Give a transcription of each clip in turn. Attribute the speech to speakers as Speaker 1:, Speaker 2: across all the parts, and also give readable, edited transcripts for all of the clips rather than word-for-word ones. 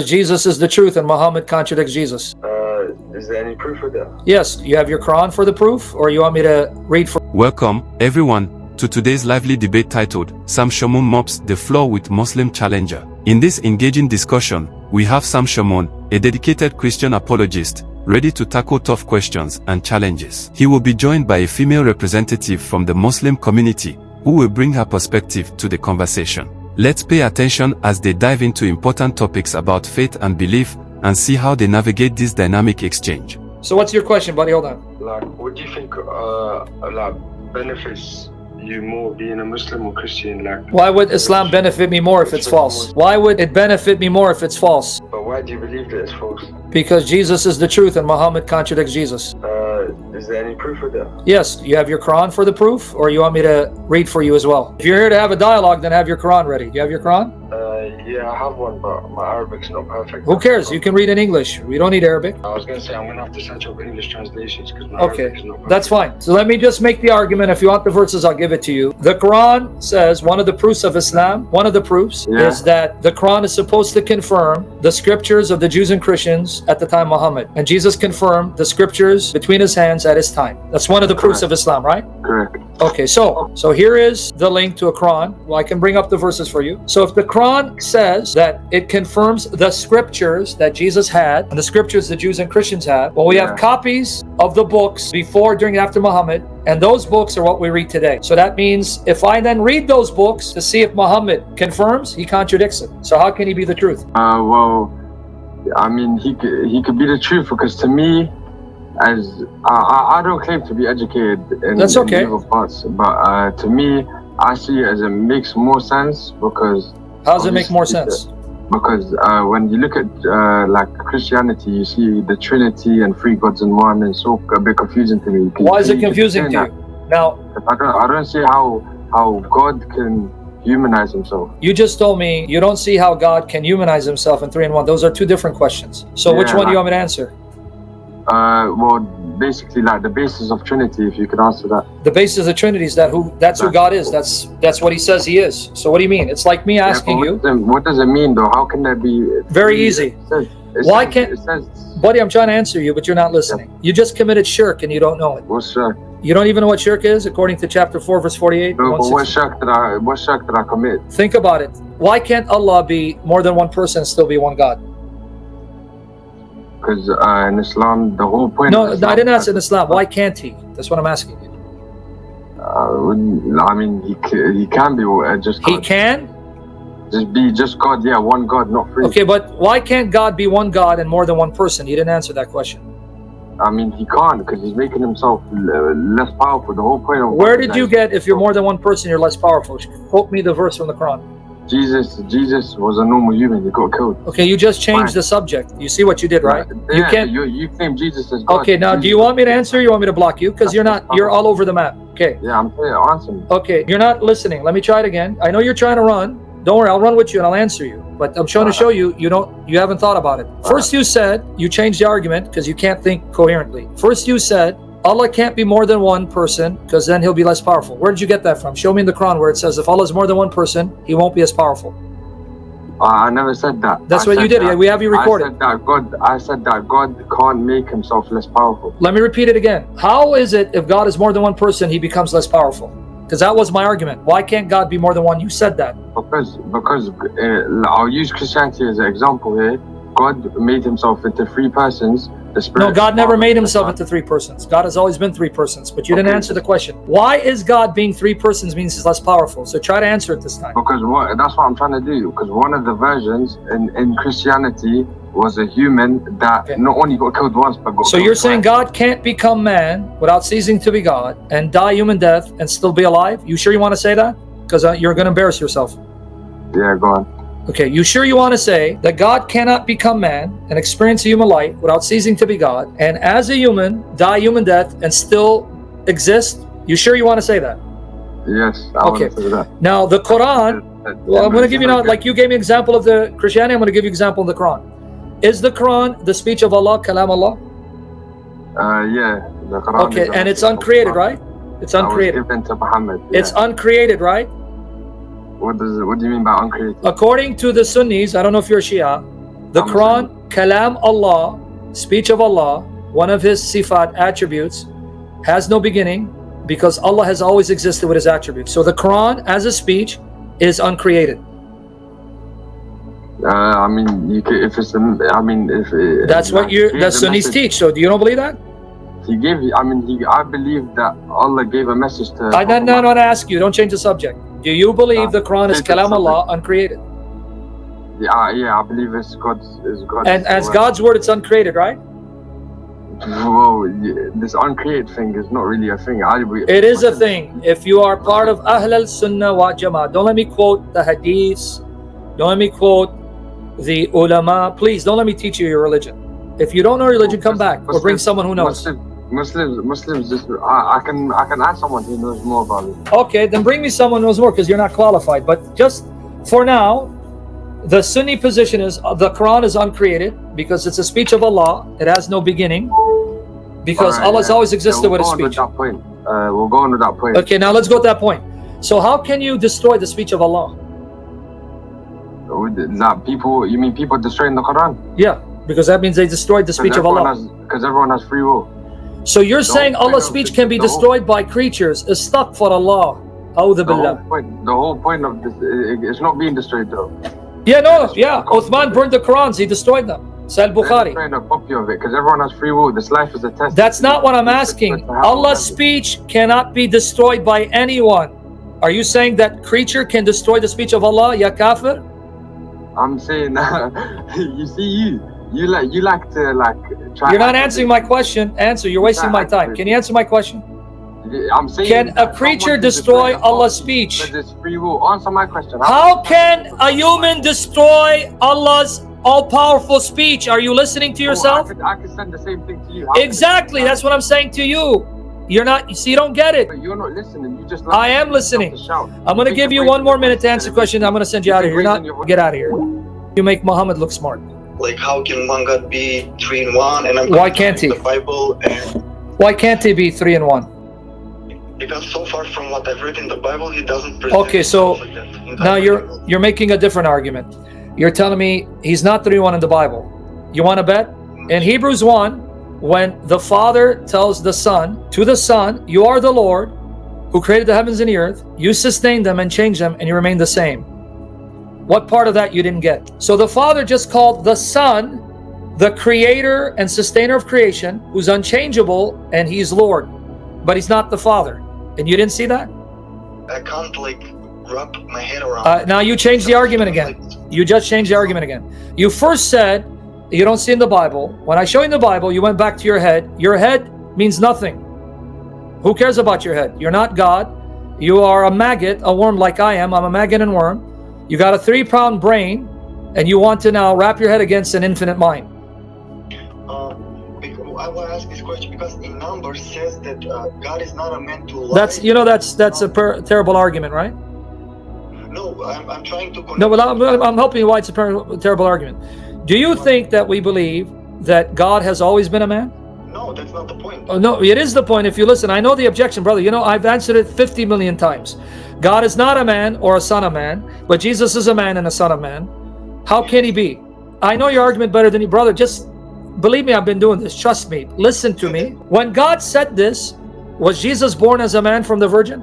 Speaker 1: Jesus is the truth and Muhammad contradicts Jesus.
Speaker 2: Is there any proof of that?
Speaker 1: Yes. You have your Quran for the proof, or you want me to read for?
Speaker 3: Welcome, everyone, to today's lively debate titled Shamoun MOPS, the Floor with Muslim Challenger. In this engaging discussion, we have Shamoun, a dedicated Christian apologist, ready to tackle tough questions and challenges. He will be joined by a female representative from the Muslim community, who will bring her perspective to the conversation. Let's pay attention as they dive into important topics about faith and belief, and see how they navigate this dynamic exchange.
Speaker 1: So what's your question, buddy? Hold on.
Speaker 2: Like, what do you think benefits you more being a Muslim or Christian? Like,
Speaker 1: Why would Islam benefit me more if it's false? Why would it benefit me more if it's false?
Speaker 2: but why do you believe that it's false?
Speaker 1: Because Jesus is the truth and Muhammad contradicts Jesus.
Speaker 2: Is there any proof of that?
Speaker 1: Yes. You have your Quran for the proof, or you want me to read for you as well? If you're here to have a dialogue, then have your Quran ready. Do you have your Quran?
Speaker 2: Yeah, I have one, but my Arabic's not perfect.
Speaker 1: Who cares? You can read in English. We don't need Arabic.
Speaker 2: I was gonna say I'm gonna have to search up English translations because my
Speaker 1: Okay,
Speaker 2: Arabic is not perfect.
Speaker 1: that's fine. So let me just make the argument. If you want the verses, I'll give it to you. The Quran says one of the proofs of Islam, one of the proofs is that the Quran is supposed to confirm the scriptures of the Jews and Christians at the time of Muhammad. And Jesus confirmed the scriptures between his hands at his time. That's one of the proofs of Islam, right?
Speaker 2: Correct.
Speaker 1: Okay, so here is the link to a Quran. Well, I can bring up the verses for you. So if the Quran says that it confirms the scriptures that Jesus had and the scriptures the Jews and Christians had, well, we have copies of the books before, during, and after Muhammad, and those books are what we read today. So that means if I then read those books to see if Muhammad confirms, he contradicts it. So how can he be the truth?
Speaker 2: Well, I mean, he could be the truth, because to me, as I don't claim to be educated in legal parts, but to me, I see it as it makes more sense, because
Speaker 1: how does it make more sense?
Speaker 2: Because when you look at like Christianity, you see the Trinity and three gods in one, and so a bit confusing to me.
Speaker 1: Why is it confusing to you? Now,
Speaker 2: I don't see how God can humanize himself.
Speaker 1: You just told me you don't see how God can humanize himself in 3 and 1. Those are two different questions. So which one do you want me to answer?
Speaker 2: Well, basically, like the basis of Trinity, if you could answer that.
Speaker 1: The basis of Trinity is that's who God is. That's what he says he is. So what do you mean? It's like me asking you.
Speaker 2: What does it mean though? How can that be?
Speaker 1: Very easy. Why can't, buddy, I'm trying to answer you, but you're not listening. You just committed shirk and you don't know it.
Speaker 2: What's shirk?
Speaker 1: You don't even know what shirk is, according to chapter 4, verse 48?
Speaker 2: No, but what shirk did I commit?
Speaker 1: Think about it. Why can't Allah be more than one person and still be one God?
Speaker 2: Because in Islam, the whole point.
Speaker 1: No, I didn't ask in Islam. Why can't he? That's what I'm asking you.
Speaker 2: I mean, he can be just God.
Speaker 1: He can?
Speaker 2: Just be just God, yeah, one God, not three.
Speaker 1: Okay, but why can't God be one God and more than one person? You didn't answer that question.
Speaker 2: I mean, he can't, because he's making himself less powerful. The whole point of
Speaker 1: where did you get if you're more than one person, you're less powerful? Quote me the verse from the Quran.
Speaker 2: Jesus was a normal human. He got killed.
Speaker 1: Okay, you just changed the subject. You see what you did, right?
Speaker 2: Yeah, you claim Jesus as God.
Speaker 1: Okay, now do you want me to answer or you want me to block you? Because you're all over the map. Okay.
Speaker 2: Yeah, I'm saying, answer me.
Speaker 1: Okay, you're not listening. Let me try it again. I know you're trying to run. Don't worry, I'll run with you and I'll answer you. But I'm trying to show you, you haven't thought about it. First you said, you changed the argument because you can't think coherently. First you said, Allah can't be more than one person because then he'll be less powerful. Where did you get that from? Show me in the Quran where it says if Allah is more than one person, he won't be as powerful.
Speaker 2: I never said that.
Speaker 1: That's what you did. We have you recorded.
Speaker 2: I said that God can't make himself less powerful.
Speaker 1: Let me repeat it again. How is it if God is more than one person, he becomes less powerful? Because that was my argument. Why can't God be more than one? You said that.
Speaker 2: Because I'll use Christianity as an example here. God made himself into three persons. The Spirit.
Speaker 1: No, God never made himself into three persons. God has always been three persons. But you didn't answer the question. Why is God being three persons means he's less powerful? So try to answer it this time.
Speaker 2: Because that's what I'm trying to do. Because one of the versions in Christianity was a human that not only got killed once, but got
Speaker 1: So you're saying God can't become man without ceasing to be God and die human death and still be alive? You sure you want to say that? Because you're going to embarrass yourself.
Speaker 2: Yeah, go on.
Speaker 1: Okay, you sure you want to say that God cannot become man and experience a human life without ceasing to be God, and as a human, die human death and still exist? You sure you want to say that?
Speaker 2: Yes, I want to say that.
Speaker 1: Now, the Quran, well, I'm going to give you now, like you gave me an example of the Christianity, I'm going to give you an example of the Quran. Is the Quran the speech of Allah, kalam Allah?
Speaker 2: Yeah, the Quran.
Speaker 1: Okay, and it's uncreated, right? It's uncreated.
Speaker 2: It was given to Muhammad. Yeah.
Speaker 1: It's uncreated, right?
Speaker 2: What do you mean by uncreated?
Speaker 1: According to the Sunnis, I don't know if you're Shia, The Quran, Kalam Allah, speech of Allah, one of his sifat attributes, has no beginning because Allah has always existed with his attributes. So the Quran as a speech is uncreated.
Speaker 2: I mean, you could, if it's, I mean, if
Speaker 1: that's what the Sunnis teach. So do you don't believe that?
Speaker 2: He gave. I mean, I believe that Allah gave a message to.
Speaker 1: I don't want to ask you. Don't change the subject. Do you believe the Quran is Kalam Allah, uncreated?
Speaker 2: Yeah, I believe it's God's.
Speaker 1: And as
Speaker 2: word.
Speaker 1: God's word, it's uncreated, right?
Speaker 2: Well, this uncreated thing is not really a thing.
Speaker 1: It is a thing. If you are part of Ahl al-Sunnah wa Jama'ah, don't let me quote the hadiths. Don't let me quote the ulama. Please don't let me teach you your religion. If you don't know religion, come back or bring someone who knows.
Speaker 2: Muslims. Just I can ask someone who knows more about it.
Speaker 1: Okay, then bring me someone who knows more because you're not qualified. But just for now, the Sunni position is the Quran is uncreated because it's a speech of Allah. It has no beginning because Allah has always existed with a speech.
Speaker 2: We'll go on with that point.
Speaker 1: Okay, now let's go to that point. So how can you destroy the speech of Allah?
Speaker 2: You mean people destroying the Quran?
Speaker 1: Yeah, because that means they destroyed the speech of Allah.
Speaker 2: Because everyone has free will.
Speaker 1: So you're saying Allah's speech can be destroyed by creatures? Astaghfirullah. A'udhu billah.
Speaker 2: The whole point of this, it's not being destroyed though.
Speaker 1: Yeah, Uthman burned the Qurans. He destroyed them. Sahih Bukhari.
Speaker 2: Trying a copy of it because everyone has free will. This life is a test.
Speaker 1: That's not what I'm asking. Allah's speech cannot be destroyed by anyone. Are you saying that creature can destroy the speech of Allah? Ya kafir?
Speaker 2: I'm saying you see you like to try.
Speaker 1: You're not answering my question. Answer. You're wasting my time. Can you answer my question?
Speaker 2: I'm saying,
Speaker 1: can a creature destroy Allah's speech?
Speaker 2: It's free will. Answer my question.
Speaker 1: How can a human destroy Allah's all-powerful speech? Are you listening to yourself?
Speaker 2: I could send the same thing to you.
Speaker 1: Exactly. That's what I'm saying to you. You're not. You see, you don't get it.
Speaker 2: But you're not listening. You just.
Speaker 1: I am listening. I'm going to give you 1 more minute to answer the question. I'm going to send you out of here. You're not. Get out of here. You make Muhammad look smart.
Speaker 4: Like, how can one God be 3 in 1? And I'm
Speaker 1: why can't he?
Speaker 4: The Bible and
Speaker 1: why can't he be 3 in 1?
Speaker 4: Because so far from what I've read in the Bible, he doesn't present.
Speaker 1: Okay, so
Speaker 4: like that
Speaker 1: now you're making a different argument. You're telling me he's not 3 in 1 in the Bible. You want to bet? In Hebrews 1, when the Father tells the Son, to the Son, you are the Lord who created the heavens and the earth. You sustain them and change them, and you remain the same. What part of that you didn't get? So the Father just called the Son the creator and sustainer of creation, who's unchangeable, and he's Lord, but he's not the Father. And you didn't see that?
Speaker 4: I can't wrap my head around.
Speaker 1: Now you changed the argument again. You just changed the argument again. You first said you don't see in the Bible. When I show you in the Bible, you went back to your head. Your head means nothing. Who cares about your head? You're not God. You are a maggot, a worm like I am. I'm a maggot and worm. You got a 3-pound brain, and you want to now wrap your head against an infinite mind.
Speaker 4: I want to ask this question because in Numbers says that God is not a man to lie.
Speaker 1: That's a terrible argument, right?
Speaker 4: No, I'm trying to.
Speaker 1: No, but I'm helping you why it's a terrible argument. Do you think that we believe that God has always been a man?
Speaker 4: No, that's not the point.
Speaker 1: Oh, no, it is the point. If you listen, I know the objection, brother. You know, I've answered it 50 million times. God is not a man or a son of man, but Jesus is a man and a son of man. How can he be? I know your argument better than you, brother. Just believe me, I've been doing this. Trust me. Listen to me. When God said this, was Jesus born as a man from the Virgin?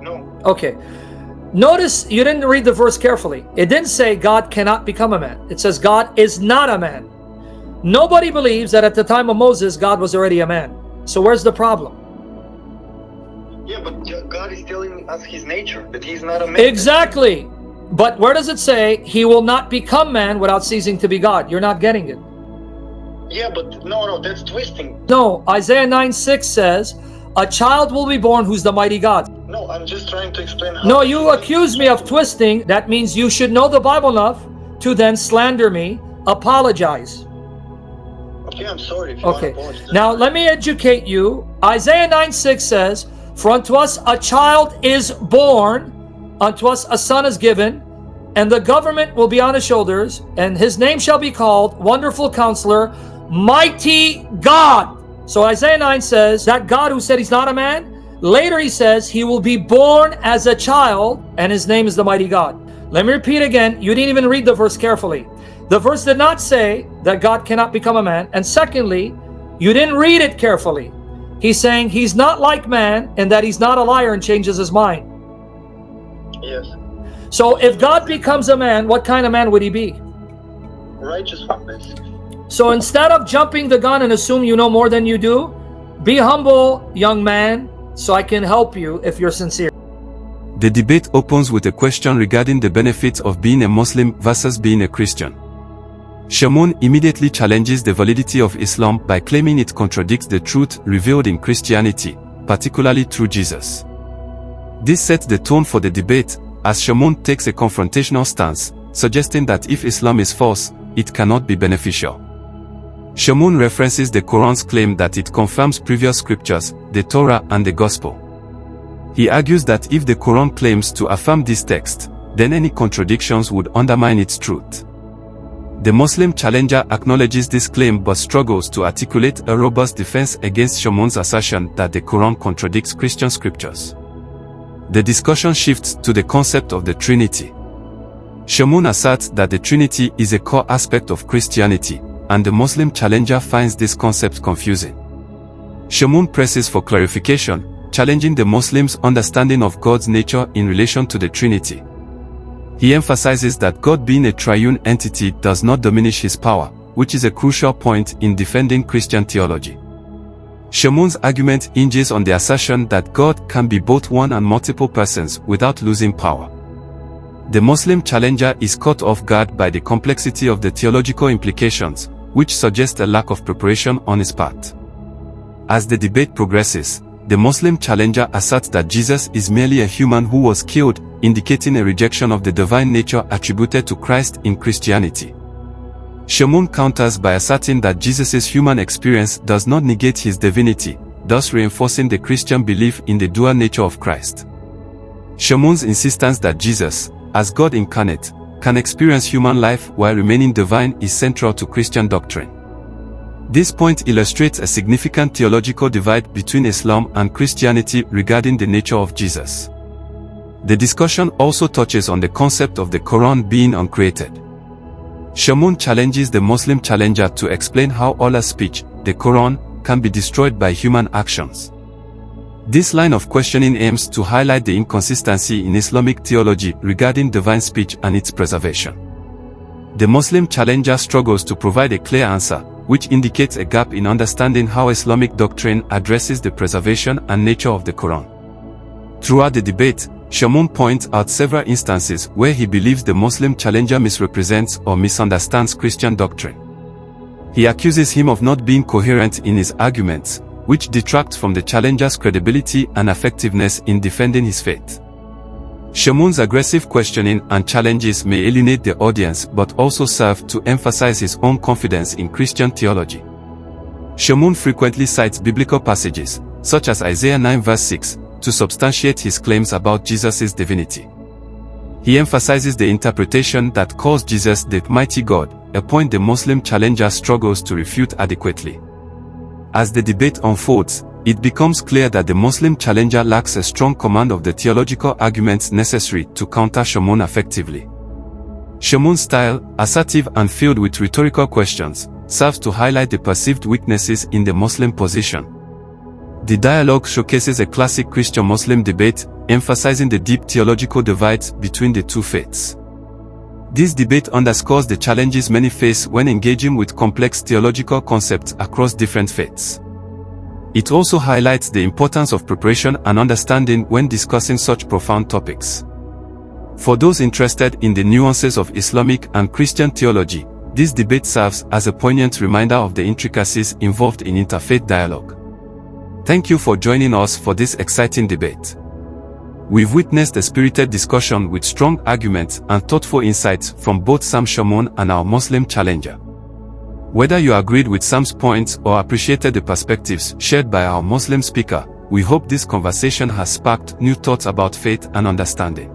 Speaker 4: No.
Speaker 1: Okay. Notice you didn't read the verse carefully. It didn't say God cannot become a man. It says God is not a man. Nobody believes that at the time of Moses, God was already a man. So where's the problem?
Speaker 4: Yeah, but God is telling us his nature, that he's not a man.
Speaker 1: Exactly. But where does it say he will not become man without ceasing to be God? You're not getting it.
Speaker 4: Yeah, but no, that's twisting.
Speaker 1: No, Isaiah 9:6 says, a child will be born who's the mighty God.
Speaker 4: No, I'm just trying to explain how...
Speaker 1: No, you accuse me of twisting. That means you should know the Bible enough to then slander me. Apologize.
Speaker 4: Okay, I'm sorry if you
Speaker 1: okay.
Speaker 4: want to apologize.
Speaker 1: Now, let me educate you. Isaiah 9:6 says, for unto us a child is born, unto us a son is given, and the government will be on his shoulders, and his name shall be called Wonderful Counselor, Mighty God. So Isaiah 9 says that God who said he's not a man, later he says he will be born as a child, and his name is the Mighty God. Let me repeat again. You didn't even read the verse carefully. The verse did not say that God cannot become a man. And secondly, you didn't read it carefully. He's saying he's not like man and that he's not a liar and changes his mind.
Speaker 4: Yes.
Speaker 1: So if God becomes a man, what kind of man would he be?
Speaker 4: Righteous promise.
Speaker 1: So instead of jumping the gun and assume you know more than you do, be humble, young man, so I can help you if you're sincere.
Speaker 3: The debate opens with a question regarding the benefits of being a Muslim versus being a Christian. Shamoun immediately challenges the validity of Islam by claiming it contradicts the truth revealed in Christianity, particularly through Jesus. This sets the tone for the debate, as Shamoun takes a confrontational stance, suggesting that if Islam is false, it cannot be beneficial. Shamoun references the Quran's claim that it confirms previous scriptures, the Torah and the Gospel. He argues that if the Quran claims to affirm this text, then any contradictions would undermine its truth. The Muslim challenger acknowledges this claim but struggles to articulate a robust defense against Shamoun's assertion that the Quran contradicts Christian scriptures. The discussion shifts to the concept of the Trinity. Shamoun asserts that the Trinity is a core aspect of Christianity, and the Muslim challenger finds this concept confusing. Shamoun presses for clarification, challenging the Muslims' understanding of God's nature in relation to the Trinity. He emphasizes that God being a triune entity does not diminish his power, which is a crucial point in defending Christian theology. Shamoun's argument hinges on the assertion that God can be both one and multiple persons without losing power. The Muslim challenger is caught off guard by the complexity of the theological implications, which suggest a lack of preparation on his part. As the debate progresses, the Muslim challenger asserts that Jesus is merely a human who was killed, indicating a rejection of the divine nature attributed to Christ in Christianity. Shamoun counters by asserting that Jesus' human experience does not negate his divinity, thus reinforcing the Christian belief in the dual nature of Christ. Shamoun's insistence that Jesus, as God incarnate, can experience human life while remaining divine is central to Christian doctrine. This point illustrates a significant theological divide between Islam and Christianity regarding the nature of Jesus. The discussion also touches on the concept of the Quran being uncreated. Shamoun challenges the Muslim challenger to explain how Allah's speech, the Quran, can be destroyed by human actions. This line of questioning aims to highlight the inconsistency in Islamic theology regarding divine speech and its preservation. The Muslim challenger struggles to provide a clear answer, which indicates a gap in understanding how Islamic doctrine addresses the preservation and nature of the Quran. Throughout the debate, Shamoun points out several instances where he believes the Muslim challenger misrepresents or misunderstands Christian doctrine. He accuses him of not being coherent in his arguments, which detracts from the challenger's credibility and effectiveness in defending his faith. Shamoun's aggressive questioning and challenges may alienate the audience but also serve to emphasize his own confidence in Christian theology. Shamoun frequently cites biblical passages, such as Isaiah 9 verse 6, to substantiate his claims about Jesus' divinity. He emphasizes the interpretation that calls Jesus the mighty God, a point the Muslim challenger struggles to refute adequately. As the debate unfolds, it becomes clear that the Muslim challenger lacks a strong command of the theological arguments necessary to counter Shamoun effectively. Shamoun's style, assertive and filled with rhetorical questions, serves to highlight the perceived weaknesses in the Muslim position. The dialogue showcases a classic Christian-Muslim debate, emphasizing the deep theological divides between the two faiths. This debate underscores the challenges many face when engaging with complex theological concepts across different faiths. It also highlights the importance of preparation and understanding when discussing such profound topics. For those interested in the nuances of Islamic and Christian theology, this debate serves as a poignant reminder of the intricacies involved in interfaith dialogue. Thank you for joining us for this exciting debate. We've witnessed a spirited discussion with strong arguments and thoughtful insights from both Sam Shamoun and our Muslim challenger. Whether you agreed with Sam's points or appreciated the perspectives shared by our Muslim speaker, we hope this conversation has sparked new thoughts about faith and understanding.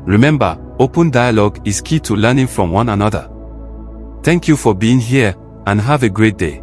Speaker 3: Remember, open dialogue is key to learning from one another. Thank you for being here, and have a great day.